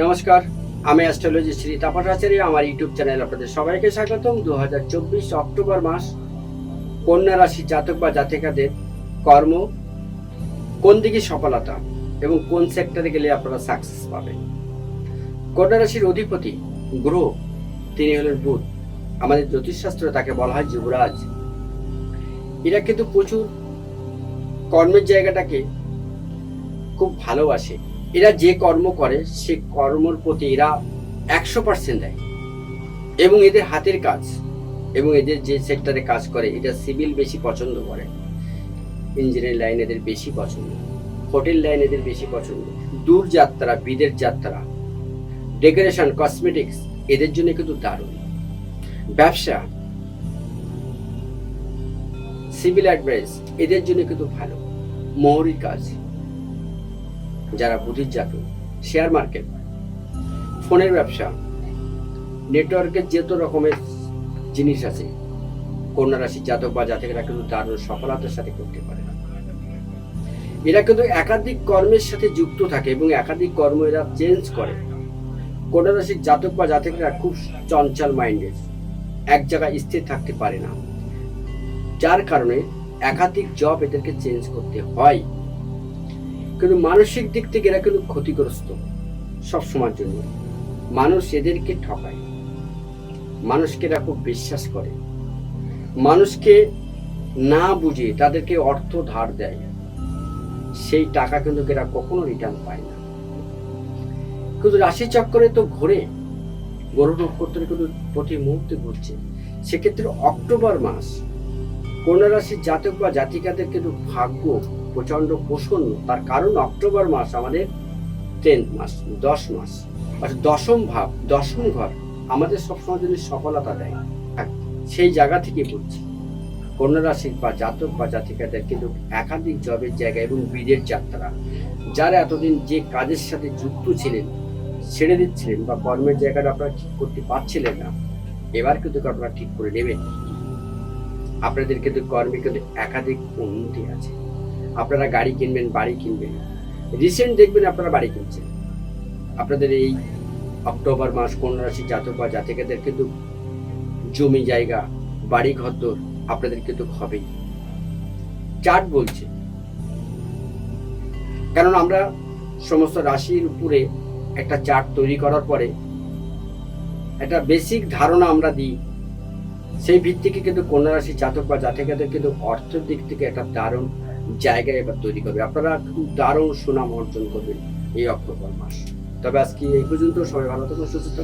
নমস্কার, আমি অ্যাস্ট্রোলজি শ্রী তাপসাচার্য। আমার ইউটিউব চ্যানেল আপনাদের সবাইকে স্বাগতম। 2024 অক্টোবর মাস কন্যা রাশি জাতক বা জাতিকাদের কর্ম, কোন দিকে সফলতা এবং কোন সেক্টরে গেলে আপনারা সাকসেস পাবেন। কন্যা রাশির অধিপতি গ্রহ, তিনি হলেন বুধ। আমাদের জ্যোতিষশাস্ত্রে তাকে বলা হয় যুবরাজ। এরা কিন্তু প্রচুর কর্মের জায়গাটাকে খুব ভালোবাসে। এরা যে কর্ম করে সে কর্মের প্রতি এরা 100% দেয় এবং এদের হাতের কাজ এবং এদের যে সেক্টরে কাজ করে এটা সিভিল বেশি পছন্দ করে, ইঞ্জিনিয়ারিং লাইন এদের বেশি পছন্দ, হোটেল লাইন এদের বেশি পছন্দ, দূর যাত্রা, বিদেশ যাত্রা, ডেকোরেশন, কসমেটিক্স এদের জন্য কিন্তু দারুণ। ব্যবসা, সিভিল অ্যাডভাইস এদের জন্য কিন্তু ভালো। মোহরির কাজ, যারা বুদ্ধির জাতক, শেয়ার মার্কেট, ফোনের ব্যবসা, নেটওয়ার্কের যত রকমের জিনিস আছে কন্যা রাশি জাতক বা জাতকেরা কিন্তু দারুণ সফলতার সাথে করতে পারে। এরা কিন্তু একাধিক কর্মের সাথে যুক্ত থাকে এবং একাধিক কর্ম এরা চেঞ্জ করে। কন্যা রাশির জাতক বা জাতকেরা খুব চঞ্চল মাইন্ডেড, এক জায়গায় স্থির থাকতে পারে না, যার কারণে একাধিক জব এদেরকে চেঞ্জ করতে হয়। কিন্তু মানসিক দিক থেকে এরা কিন্তু ক্ষতিগ্রস্ত সবসময়ের জন্য। মানুষ এদেরকে ঠকায়, মানুষকে এরা খুব বিশ্বাস করে, মানুষকে না বুঝে তাদেরকে অর্থ ধার দেয়, সেই টাকা কিন্তু এরা কখনো রিটার্ন পায় না। কিন্তু রাশি চক্করে তো ঘুরে, গরুর নক্ষত্র কিন্তু প্রতি মুহূর্তে ঘুরছে। সেক্ষেত্রে অক্টোবর মাস কন্যা রাশির জাতক বা জাতিকাদের কিন্তু ভাগ্য প্রচন্ড প্রসন্ন। তার কারণ অক্টোবর মাস আমাদের 10th মাস, 10 মাস, আর দশম ভাব, দশম ঘর আমাদের সবসময় যদি সফলতা দেয়, সেই জায়গা থেকে বলছি কন্যা রাশির বা জাতক বা জাতিকাদের কিন্তু একাধিক জবের জায়গা এবং বিদেশ যাত্রা, যারা এতদিন যে কাজের সাথে যুক্ত ছিলেন ছেড়ে দিচ্ছিলেন বা কর্মের জায়গাটা আপনারা ঠিক করতে পারছিলেন না, এবার কিন্তু আপনারা ঠিক করে নেবেন। আপনাদের কিন্তু কর্মে কিন্তু একাধিক উন্নতি আছে। আপনারা গাড়ি কিনবেন, বাড়ি কিনবেন, রিসেন্ট দেখবেন আপনারা বাড়ি কিনছেন। আপনাদের এই অক্টোবর মাস কন্যা রাশি জাতক বা জাতিকাদের কিন্তু জমি জায়গা, বাড়ি ঘরদোর আপনাদের কিন্তু হবেই। চার্ট বলছে, কারণ আমরা সমস্ত রাশির উপরে একটা চার্ট তৈরি করার পরে একটা বেসিক ধারণা আমরা দিই, সেই ভিত্তিকে কিন্তু কন্যা রাশি জাতক বা জাতিকাদের কিন্তু অর্থের দিক থেকে একটা দারুণ জায়গায় এবার তৈরি করবে। আপনারা খুব দারুণ সুনাম অর্জন করবেন এই অক্টোবর মাস। তবে আজকে এই পর্যন্ত, সবাই ভালো থাকুন, সুস্থ থাকুন।